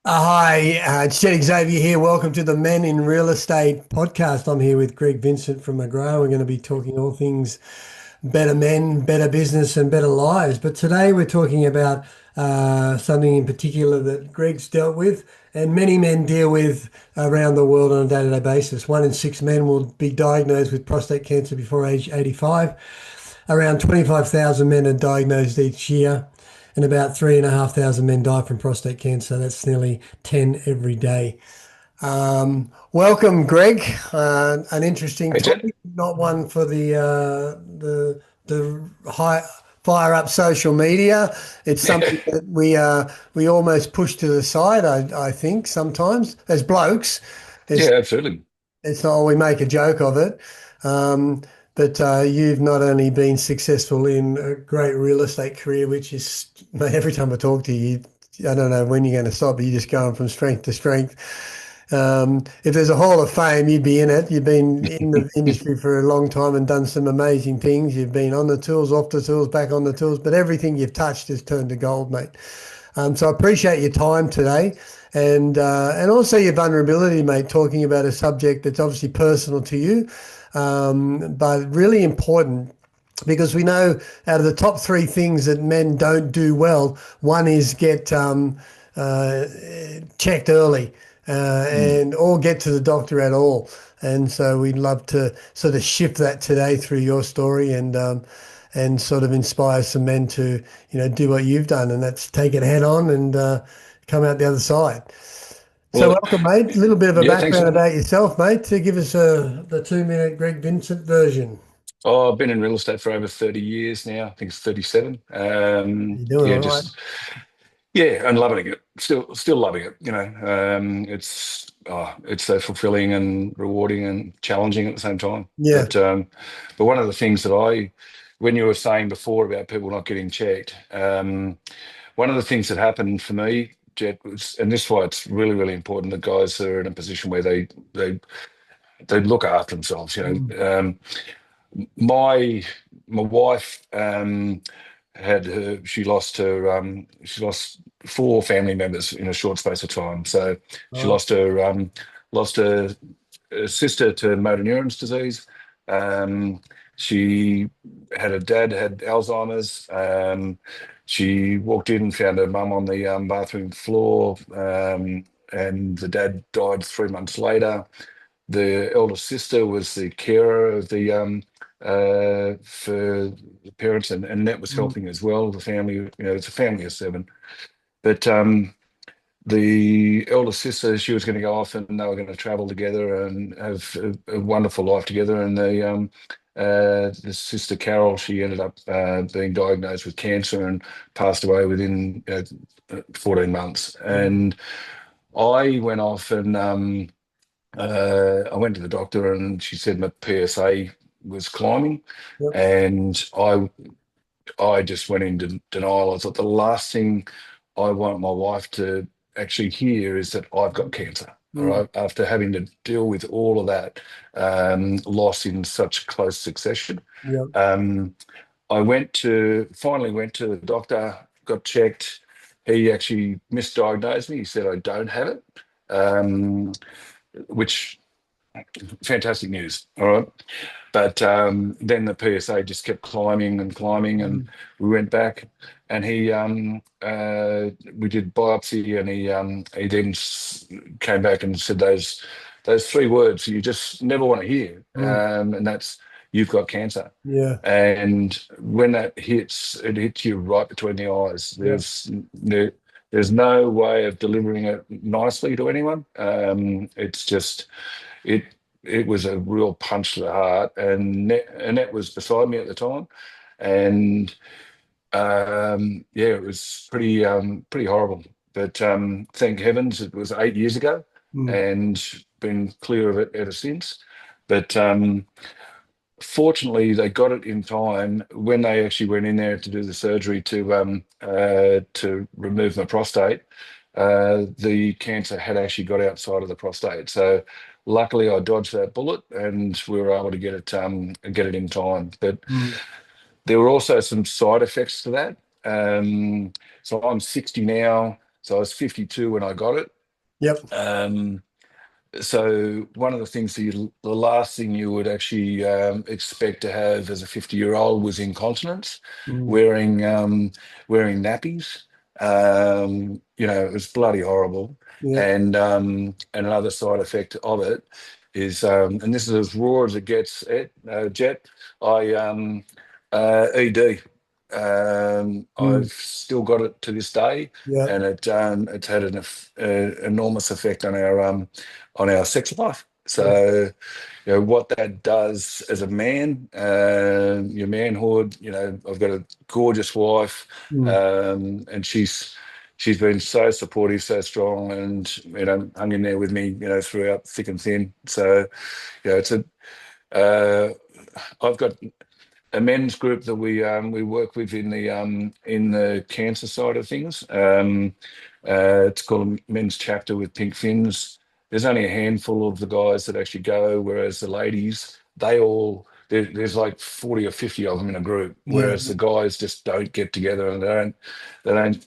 Hi, it's Jed Xavier here. Welcome to the Men in Real Estate podcast. I'm here with Greg Vincent from McGrath. We're going to be talking all things better men, better business, and better lives. But today we're talking about something in particular that Greg's dealt with and many men deal with around the world on a day-to-day basis. 1 in 6 men will be diagnosed with prostate cancer before age 85. Around 25,000 men are diagnosed each year, and about 3,500 men die from prostate cancer. That's nearly 10 every day. Welcome, Greg. An interesting Hey, Jen. topic, not one for the high fire up social media. It's something that we almost push to the side. I think sometimes as blokes, it's Yeah, absolutely. it's not we make a joke of it. Um, but you've not only been successful in a great real estate career, which is, mate, every time I talk to you, I don't know when you're going to stop, but you're just going from strength to strength. If there's a Hall of Fame, you'd be in it. You've been in the industry for a long time and done some amazing things. You've been on the tools, off the tools, back on the tools, but everything you've touched has turned to gold, mate. So I appreciate your time today and also your vulnerability, mate, talking about a subject that's obviously personal to you, but really important because we know out of the top three things that men don't do well, one is get uh, checked early Mm. and or get to the doctor at all. And so we'd love to sort of shift that today through your story and sort of inspire some men to, do what you've done, and that's take it head on and come out the other side. So Well, welcome, mate. A little bit of a yeah, thanks. background about yourself, mate, to give us the 2 minute Greg Vincent version. Oh, I've been in real estate for over 30 years now. I think it's 37. You doing Yeah, all right? just yeah, and loving it. Still loving it. It's so fulfilling and rewarding and challenging at the same time. Yeah. But one of the things that when you were saying before about people not getting checked, one of the things that happened for me, Jet, was, and this is why it's really, really important that guys are in a position where they they look after themselves. Mm. My wife had she lost four family members in a short space of time. So she Oh, lost her sister to motor neurons disease. Um, she had a dad had Alzheimer's. She walked in and found her mum on the bathroom floor, and the dad died 3 months later. The elder sister was the carer of the for the parents, and that was mm, helping as well. The family, it's a family of seven. But the elder sister, she was going to go off, and they were going to travel together and have a wonderful life together. And the sister Carol, she ended up being diagnosed with cancer and passed away within 14 months. mm, And I went off and I went to the doctor and she said my PSA was climbing, yep. and I just went into denial. I thought the last thing I want my wife to actually hear is that I've got cancer. All Mm, right, after having to deal with all of that loss in such close succession, yep. um, I finally went to the doctor, got checked. He actually misdiagnosed me. He said I don't have it, which fantastic news. All right. But then the PSA just kept climbing and climbing, and Mm, we went back, and we did biopsy, and he then came back and said those three words you just never want to hear, mm, and that's you've got cancer. yeah. And when that hits, it hits you right between the eyes. Yeah. There's no way of delivering it nicely to anyone. It's just it it was a real punch to the heart, and Annette was beside me at the time, and yeah, it was pretty horrible. But thank heavens it was 8 years ago, Mm, and been clear of it ever since. But fortunately, they got it in time when they actually went in there to do the surgery to remove my prostate. The cancer had actually got outside of the prostate, so luckily I dodged that bullet, and we were able to get it in time. But mm, there were also some side effects to that. So I'm 60 now, so I was 52 when I got it. Yep. Um, so one of the things the last thing you would actually expect to have as a 50-year-old was incontinence, Mm. wearing wearing nappies. It was bloody horrible. Yep. And another side effect of it is, and this is as raw as it gets, Jet. I ED. Mm. I've still got it to this day, Yep. and it's had an enormous effect on our sex life. Yep. So, what that does as a man, your manhood. I've got a gorgeous wife, Mm. and she's been so supportive, so strong, and hung in there with me, throughout thick and thin. So, it's a I've got a men's group that we work with in the cancer side of things. It's called a men's chapter with pink fins. There's only a handful of the guys that actually go, whereas the ladies, there's like 40 or 50 of them in a group, Yeah. whereas the guys just don't get together, and they don't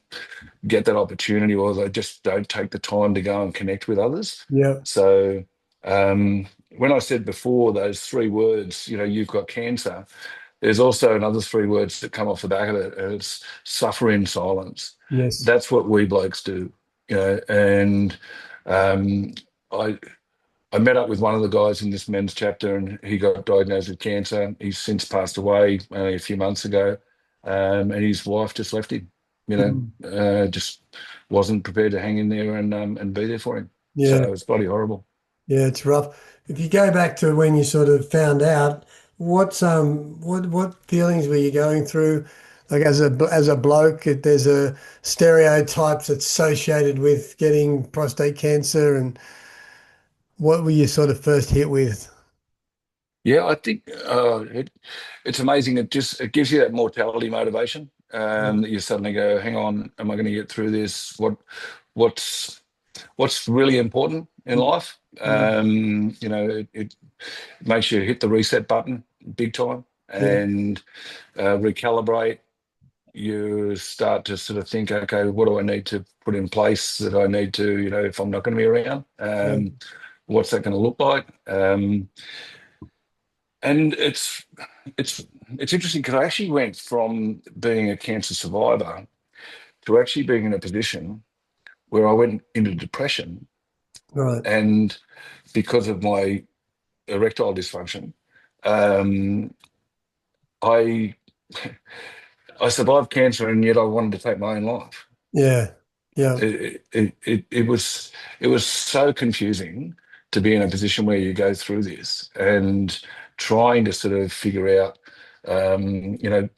get that opportunity, or they just don't take the time to go and connect with others. Yep. So when I said before those three words, you've got cancer, there's also another three words that come off the back of it, and it's suffer in silence. Yes. That's what we blokes do, and um, I I met up with one of the guys in this men's chapter, and he got diagnosed with cancer. He's since passed away only a few months ago, and his wife just left him. Mm. Just wasn't prepared to hang in there and be there for him. So Yeah. it's bloody horrible. Yeah, it's rough. If you go back to when you sort of found out, what feelings were you going through? Like as a bloke, there's a stereotypes that's associated with getting prostate cancer, and what were you sort of first hit with? Yeah, I think it's amazing. It gives you that mortality motivation, that you suddenly go, hang on, am I going to get through this? What's what's really important in life? Mm. It makes you hit the reset button big time Yeah, and recalibrate. You start to sort of think, okay, what do I need to put in place that I need to, if I'm not going to be around, yeah, what's that going to look like? And it's it's interesting because I actually went from being a cancer survivor to actually being in a position where I went into depression, right. and because of my erectile dysfunction, um, I I survived cancer, and yet I wanted to take my own life. Yeah, yeah. It was so confusing to be in a position where you go through this and trying to sort of figure out. I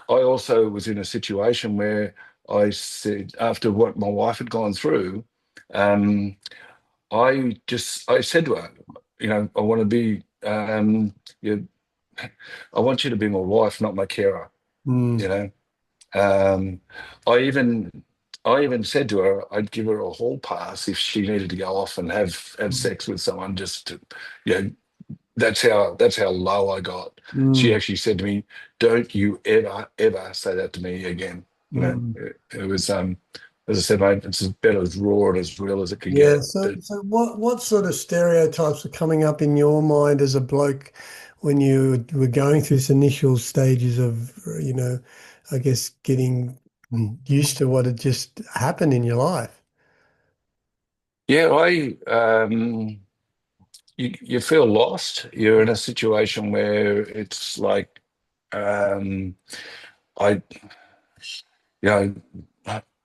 also was in a situation where I said, after what my wife had gone through, um, I said to her, I want to be, you, I want you to be my wife, not my carer. Mm. You know, um, I even I even said to her I'd give her a hall pass if she needed to go off and have sex with someone, just to, you know, that's how low I got. She Mm. actually said to me, "Don't you ever say that to me again." Mm. It was as I said, mate, it's about as raw and as real as it could Yeah. get. So, But so what sort of stereotypes are coming up in your mind as a bloke when you were going through this initial stages of, I guess getting used to what had just happened in your life? yeah, I you feel lost. You're in a situation where it's like, um, I you know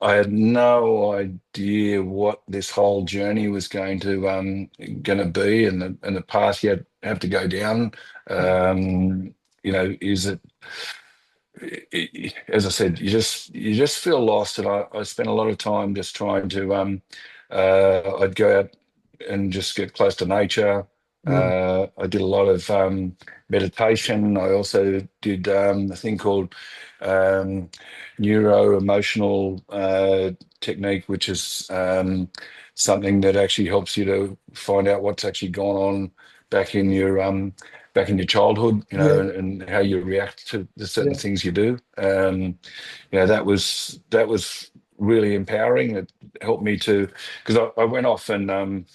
I had no idea what this whole journey was going to be, and the path you have to go down. Is it, as I said, you just feel lost, and I spent a lot of time just trying to. I'd go out and just get close to nature. Mm. I did a lot of meditation. I also did a thing called um, neuro emotional technique, which is something that actually helps you to find out what's actually gone on back in your back in your childhood, Yeah. and how you react to the certain Yeah. things you do. That was really empowering. It helped me to, because I went off and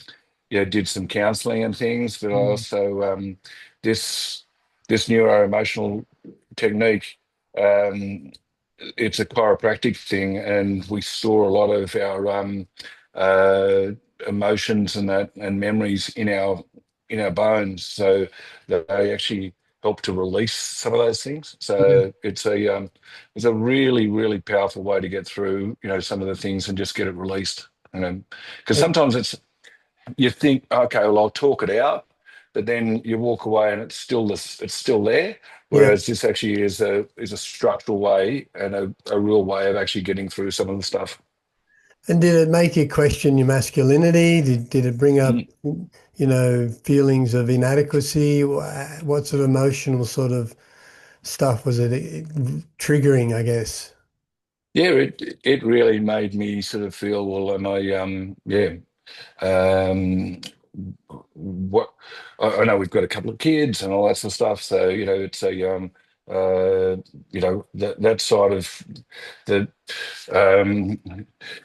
did some counselling and things, but I Mm. also this this neuro emotional technique. Um, it's a chiropractic thing, and we store a lot of our uh, emotions and that and memories in our bones, so that they actually help to release some of those things. Yeah. So it's a really really powerful way to get through some of the things and just get it released. Because And- sometimes you think, okay, well, I'll talk it out, but then you walk away and it's still there. yeah. Whereas this actually is a structural way and a real way of actually getting through some of the stuff. And did it make you question your masculinity? Did it bring up, Mm. feelings of inadequacy? What sort of emotional sort of stuff was it triggering, I guess? Yeah, it really made me sort of feel, well, am I um what I know we've got a couple of kids and all that sort of stuff, so it's a that side of the um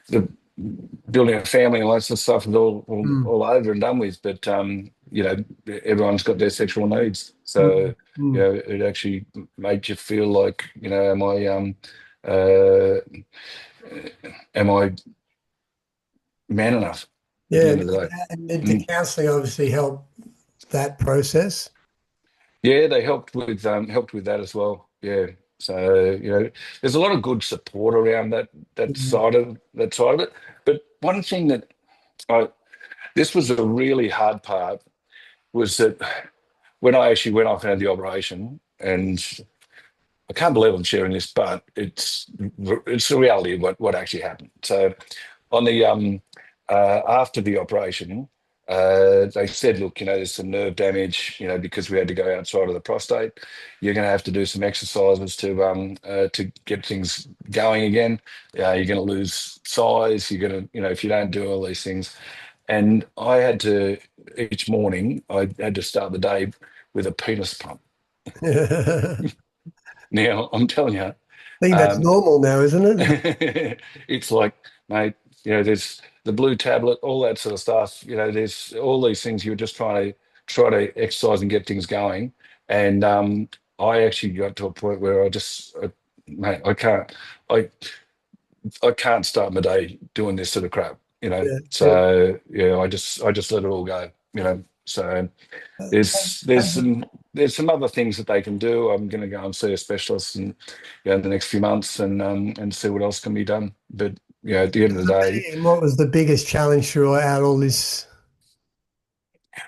the building a family and all that sort of stuff is Mm, all over and done with. But everyone's got their sexual needs, mm, so mm. it actually made you feel like, uh am I man enough at the Yeah, end of the day? and did the Mm. counselling obviously help that process? Yeah, they helped with that as well. Yeah. So, there's a lot of good support around Mm. that side of it. But one thing that I this was a really hard part, was that when I actually went off and had the operation, and I can't believe I'm sharing this, but it's the reality of what actually happened. So on the after the operation, they said, look, there's some nerve damage, because we had to go outside of the prostate. You're going to have to do some exercises to get things going again. You're going to lose size. You're going to, if you don't do all these things. And I had to, each morning, I had to start the day with a penis pump. I Now, I'm telling you, think that's um, normal now, isn't it? it's like, mate, there's the blue tablet, all that sort of stuff. There's all these things you're just try to exercise and get things going. And I actually got to a point where mate, I I can't start my day doing this sort of crap. Yeah, yeah. So yeah, I just let it all go. So there's there's Has it, some there's some other things that they can do. I'm going to go and see a specialist in the next few months, and see what else can be done. But at the end of the day, and what was the biggest challenge throughout all this?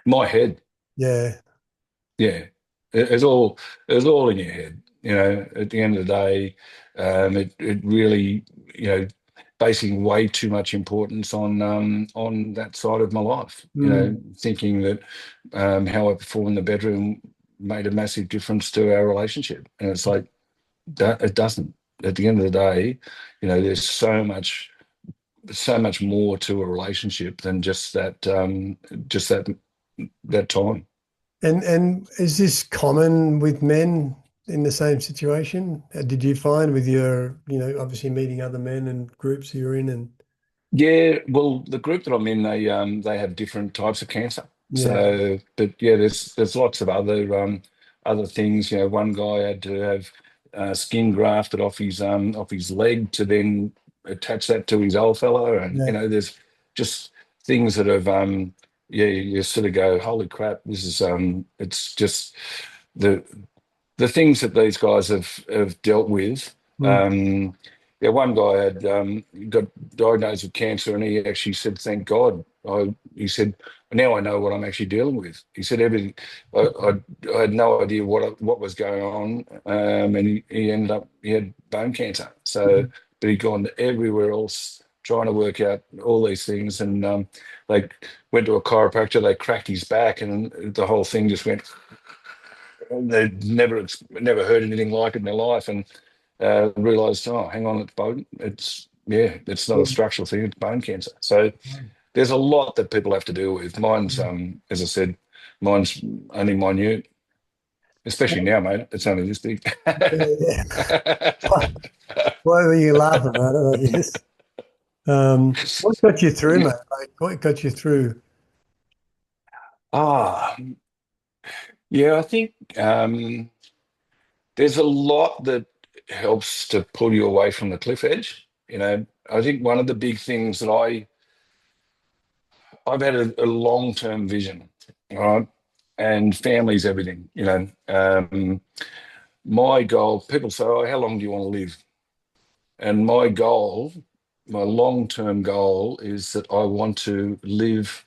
my head, Yeah. yeah, it's all in your head. At the end of the day, it really, basing way too much importance on that side of my life. Mm, Thinking that how I perform in the bedroom made a massive difference to our relationship, and it's like that it doesn't. At the end of the day, there's so much more to a relationship than just that time. and is this common with men in the same situation? Did you find with your, obviously meeting other men and groups you're in and Yeah, well, the group that I'm in, they have different types of cancer. yeah, So, but yeah, there's lots of other things. One guy had to have skin grafted off his leg to then attach that to his old fellow, and yeah. there's just things that have yeah, you sort of go, holy crap, this is it's just the the things that these guys have dealt with. Mm. Um, yeah, one guy had got diagnosed with cancer, and he actually said, "Thank God." He said, "Now I know what I'm actually dealing with." He said, "Everything. I had no idea what was going on, and he ended up he had bone cancer. So, but he'd gone everywhere else trying to work out all these things, and they went to a chiropractor. They cracked his back, and the whole thing just went. They'd never heard anything like it in their life, and realised, oh, hang on, it's bone. It's not a structural thing; it's bone cancer. So there's a lot that people have to deal with. Mine's, as I said, mine's only minute, especially now, mate. It's only this big. Yeah, yeah. Why were you laughing at it, I guess? What got you through, mate? Like, what got you through? Ah, yeah, I think there's a lot that helps to pull you away from the cliff edge. I think one of the big things that I've had a long-term vision, right? And family's everything. My goal, people say, "Oh, how long do you want to live?" And my goal, my long-term goal is that I want to live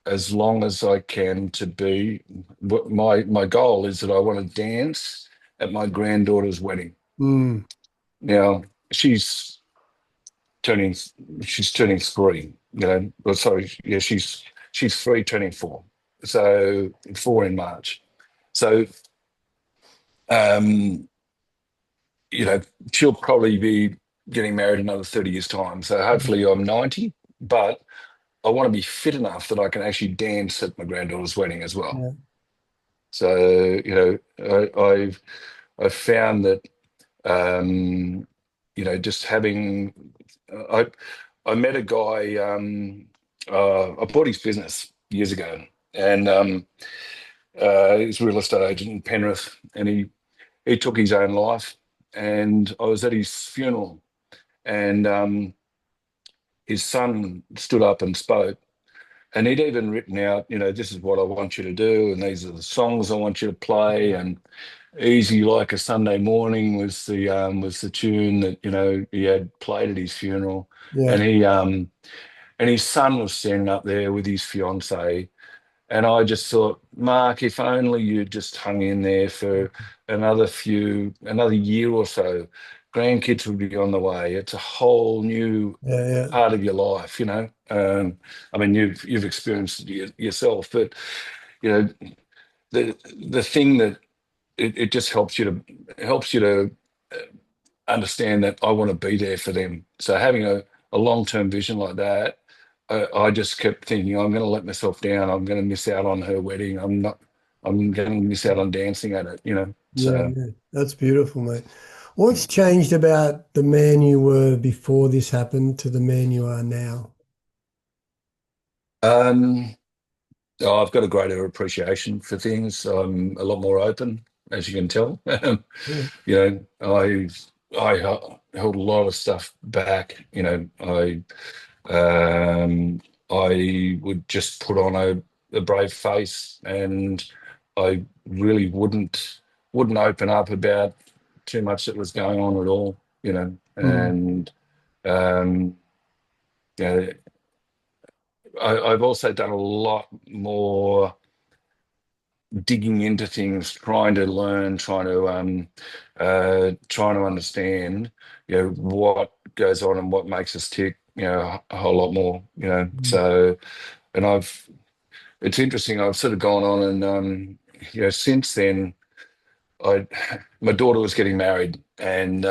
as long as I can to be. My goal is that I want to dance at my granddaughter's wedding. Mm, Now, she's turning she's turning three, well, sorry, yeah, she's three turning four. So four in March. So um, you know, she'll probably be getting married another 30 years' time. So hopefully I'm 90, but I want to be fit enough that I can actually dance at my granddaughter's wedding as well. yeah, So, I've found that just having I I met a guy, I bought his business years ago, and he's a real estate agent in Penrith, and he took his own life, and I was at his funeral, and his son stood up and spoke, and he'd even written out, this is what I want you to do, and these are the songs I want you to play, and Easy Like a Sunday Morning was the tune that he had played at his funeral, yeah, and his son was standing up there with his fiance, and I just thought, Mark, if only you just hung in there for another year or so, grandkids would be on the way. It's a whole new yeah, yeah, part of your life. I mean, you've experienced it yourself, but you know, the thing that it just helps you to understand that I want to be there for them. So having a long-term vision like that, I just kept thinking, I'm going to let myself down. I'm going to miss out on her wedding. I'm going to miss out on dancing at it. yeah, So, yeah. That's beautiful, mate. What's changed about the man you were before this happened to the man you are now? um, oh, I've got a greater appreciation for things. I'm a lot more open, as you can tell. Yeah, I held a lot of stuff back. Um, I would just put on a brave face, and I really wouldn't open up about too much that was going on at all. mm, And um, you know, I've also done a lot more digging into things, trying to learn, trying to understand, what goes on and what makes us tick, a whole lot more. mm. So, and it's interesting. I've sort of gone on and, since then, I, my daughter was getting married, and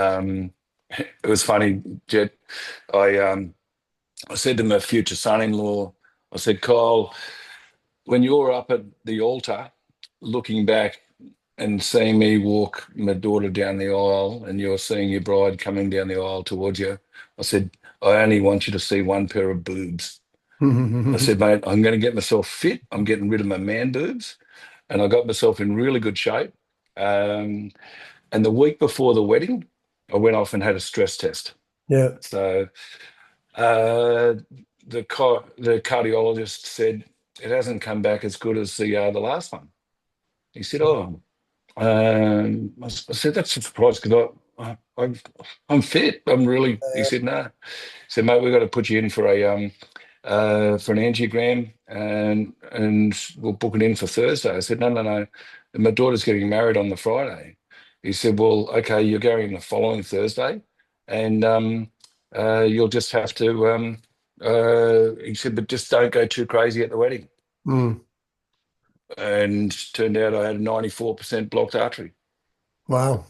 it was funny, Jet. I, um, I said to my future son-in-law, I said, Kyle, when you're up at the altar, looking back and seeing me walk my daughter down the aisle, and you're seeing your bride coming down the aisle towards you, I said, I only want you to see one pair of boobs. I said, mate, I'm going to get myself fit. I'm getting rid of my man boobs. And I got myself in really good shape. Um, and the week before the wedding, I went off and had a stress test. Yeah, So uh, the cardiologist said it hasn't come back as good as the last one. He said, "Oh, I said that's a surprise because I'm fit. I'm really." He said, "No." He said, "Mate, we've got to put you in for an angiogram, and we'll book it in for Thursday." I said, "No, no, no. My daughter's getting married on the Friday." He said, "Well, okay, you're going the following Thursday, and you'll just have to." He said, "But just don't go too crazy at the wedding." mm. And turned out I had a 94% blocked artery. Wow.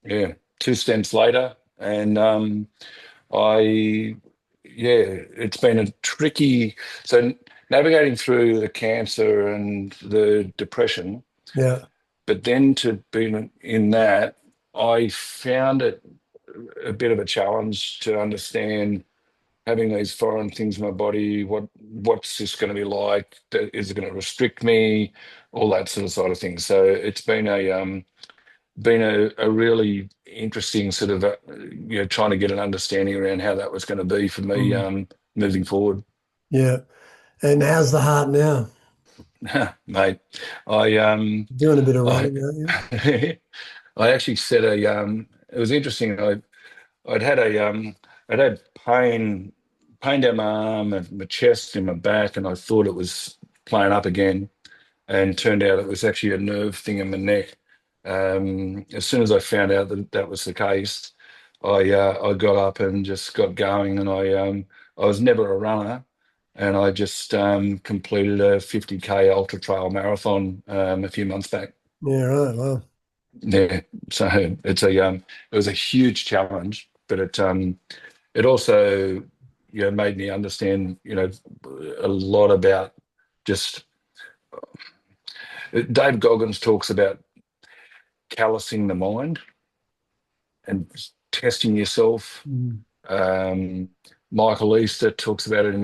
Yeah, two stents later, and I, yeah, it's been a tricky. So navigating through the cancer and the depression, Yeah, but then to be in that, I found it a bit of a challenge to understand having these foreign things in my body. What's this going to be like? Is it going to restrict me? All that sort of side of things. So it's been a really interesting sort of trying to get an understanding around how that was going to be for me Mm. moving forward. Yeah. And how's the heart now? Mate, I Doing a bit of I running, aren't you? I actually said it was interesting. I'd had I'd had pain down my arm and my chest and my back, and I thought it was playing up again, and turned out it was actually a nerve thing in my neck. As soon as I found out that that was the case, I got up and just got going, and I was never a runner, and I just completed a 50K ultra trail marathon a few months back. Yeah, right. Well, Yeah, so it was a huge challenge, but it also made me understand a lot about just Dave Goggins talks about callousing the mind and testing yourself. mm, Um, Michael Easter talks about it in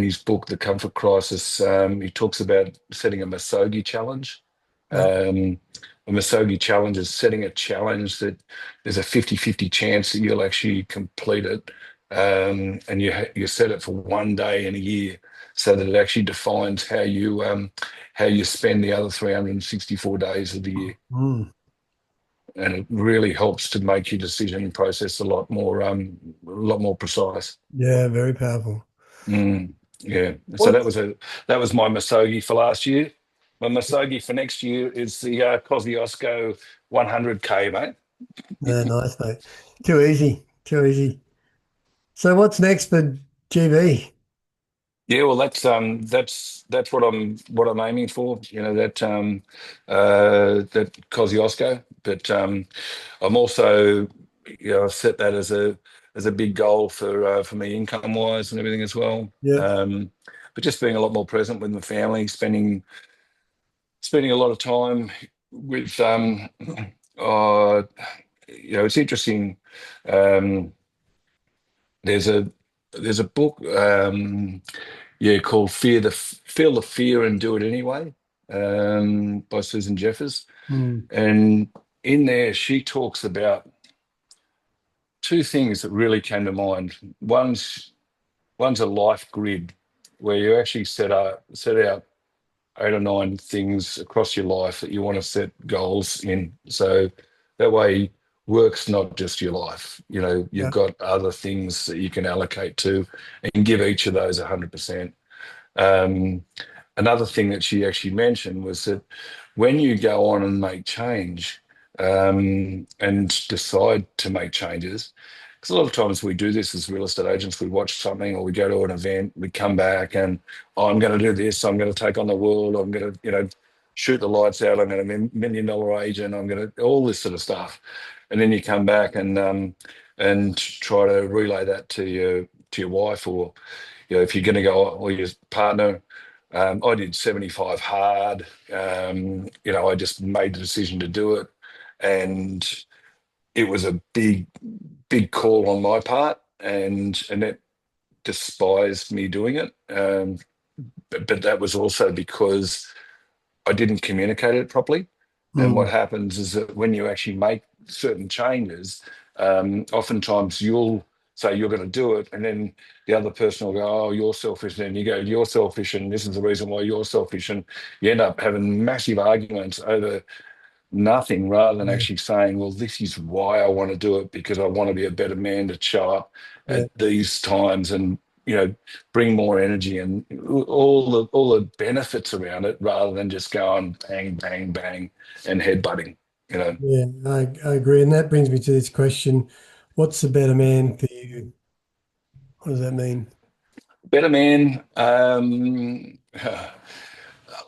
his book, The Comfort Crisis. He talks about setting a Masogi challenge. yeah, Um, a Masogi challenge is setting a challenge that there's a 50-50 chance that you'll actually complete it. And you set it for one day in a year so that it actually defines how you spend the other 364 days of the year. mm, And it really helps to make your decision process a lot more precise. yeah, very powerful. Yeah. So What? that was my Masogi for last year. My Masogi for next year is the Kosciuszko 100K, mate. No, nice, mate. Too easy. Too easy. So what's next for GB? Yeah, well, that's what I'm aiming for. That Kosciuszko, but I'm also I've set that as a big goal for me income wise and everything as well. Yeah, But just being a lot more present with my family, spending a lot of time with uh, it's interesting. Um, there's a book. Yeah, called Feel the Fear and Do It Anyway, by Susan Jeffers. mm, And in there, she talks about two things that really came to mind. One's a life grid where you actually set out 8 or 9 things across your life that you want to set goals in. So that way, work's not just your life. You've yeah, got other things that you can allocate to and give each of those 100%. Um, Another thing that she actually mentioned was that when you go on and make change and decide to make changes, because a lot of times we do this as real estate agents, we watch something or we go to an event, we come back and, oh, I'm going to do this, I'm going to take on the world, I'm going to, shoot the lights out, I'm going to be $1 million agent, I'm going to, all this sort of stuff. And then you come back and try to relay that to your wife or if you're going to go or your partner. I did 75 hard. I just made the decision to do it, and it was a big call on my part, and that despised me doing it. But that was also because I didn't communicate it properly. And what mm, happens is that when you actually make certain changes, oftentimes you'll say you're going to do it, and then the other person will go, "Oh, you're selfish." And then you go, "You're selfish," and this is the reason why you're selfish. And you end up having massive arguments over nothing rather than yeah, actually saying, well, this is why I want to do it because I want to be a better man to show up yeah, at these times and bring more energy and all the benefits around it rather than just going bang bang bang and headbutting. yeah. I agree. And that brings me to this question: what's a better man for you? What does that mean? Better man.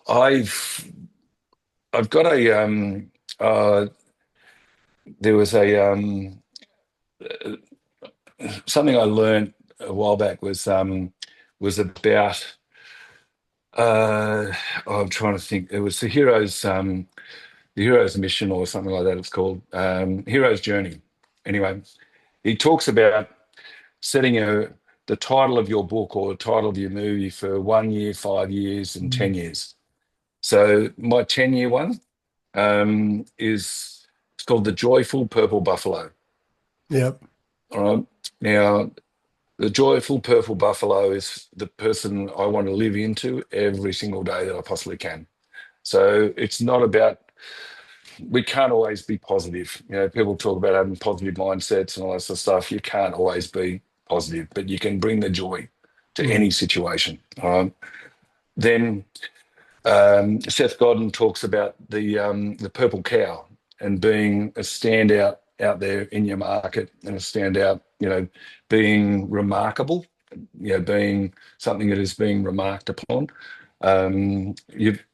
I've I've got a uh there was a something I learned a while back was about I'm trying to think. It was the hero's mission or something like that. It's called hero's journey. Anyway, he talks about setting the title of your book or the title of your movie for 1 year, 5 years, and Mm. 10 years. So my 10-year one is it's called The Joyful Purple Buffalo. Yep. All right. Now, the joyful purple buffalo is the person I want to live into every single day that I possibly can. So it's not about, we can't always be positive. People talk about having positive mindsets and all that sort of stuff. You can't always be positive, but you can bring the joy to Mm. any situation. Then Seth Godin talks about the purple cow and being a standout out there in your market and a standout, being remarkable, being something that is being remarked upon. I don't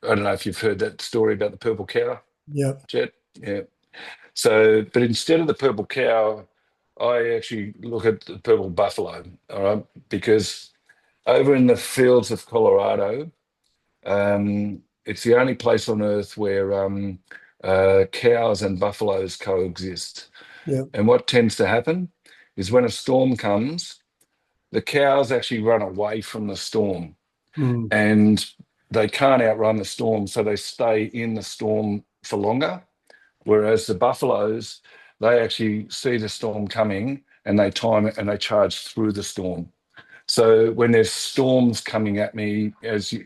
know if you've heard that story about the purple cow, Yep. Jet. Yeah. So, but instead of the purple cow, I actually look at the purple buffalo, all right, because over in the fields of Colorado, it's the only place on earth where cows and buffaloes coexist. Yep. And what tends to happen is when a storm comes, the cows actually run away from the storm Mm. and they can't outrun the storm, so they stay in the storm for longer. Whereas the buffaloes, they actually see the storm coming and they time it and they charge through the storm. So when there's storms coming at me,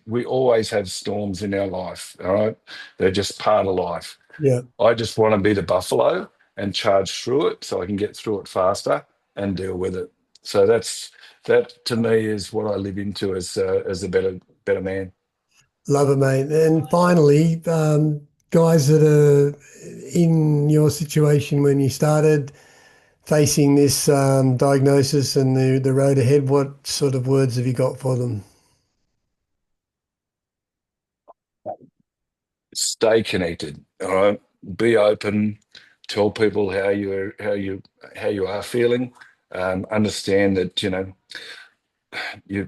we always have storms in our life, all right? They're just part of life. Yep. I just want to be the buffalo and charge through it so I can get through it faster and deal with it. So that to me is what I live into as a better man. Love it, mate. And finally, guys that are in your situation when you started facing this diagnosis and the road ahead, what sort of words have you got for them? Stay connected, all right? Be open, tell people how you are feeling. Understand that, you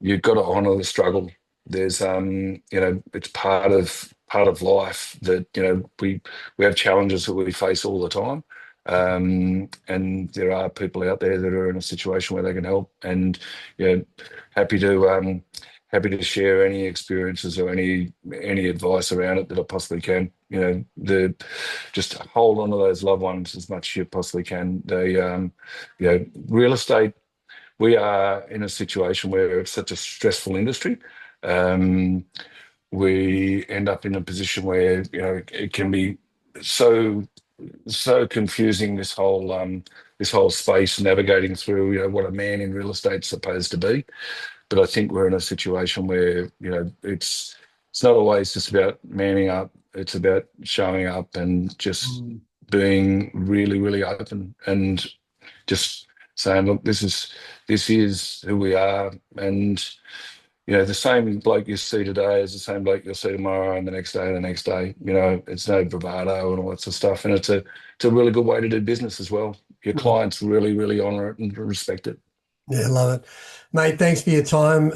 you've got to honor the struggle. There's it's part of life that we have challenges that we face all the time. And there are people out there that are in a situation where they can help, and happy to share any experiences or any advice around it that I possibly can. The just hold on to those loved ones as much as you possibly can. Real estate, we are in a situation where it's such a stressful industry. Um, we end up in a position where it can be so confusing, this whole space navigating through what a man in real estate's supposed to be. But I think we're in a situation where it's not always just about manning up. It's about showing up and just Mm. being really, really open and just saying, look, this is who we are, and the same bloke you see today is the same bloke you'll see tomorrow and the next day and the next day. It's no bravado and all that sort of stuff, and it's a really good way to do business as well. Your clients really, really honour it and respect it. Yeah, love it. Mate, thanks for your time.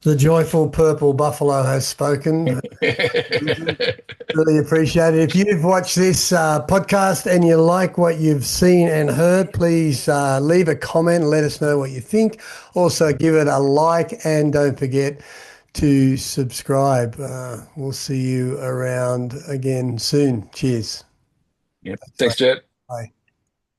The joyful purple buffalo has spoken. Really appreciate it. If you've watched this podcast and you like what you've seen and heard, please leave a comment and let us know what you think. Also, give it a like and don't forget to subscribe. We'll see you around again soon. Cheers. Yep. Thanks, Jet.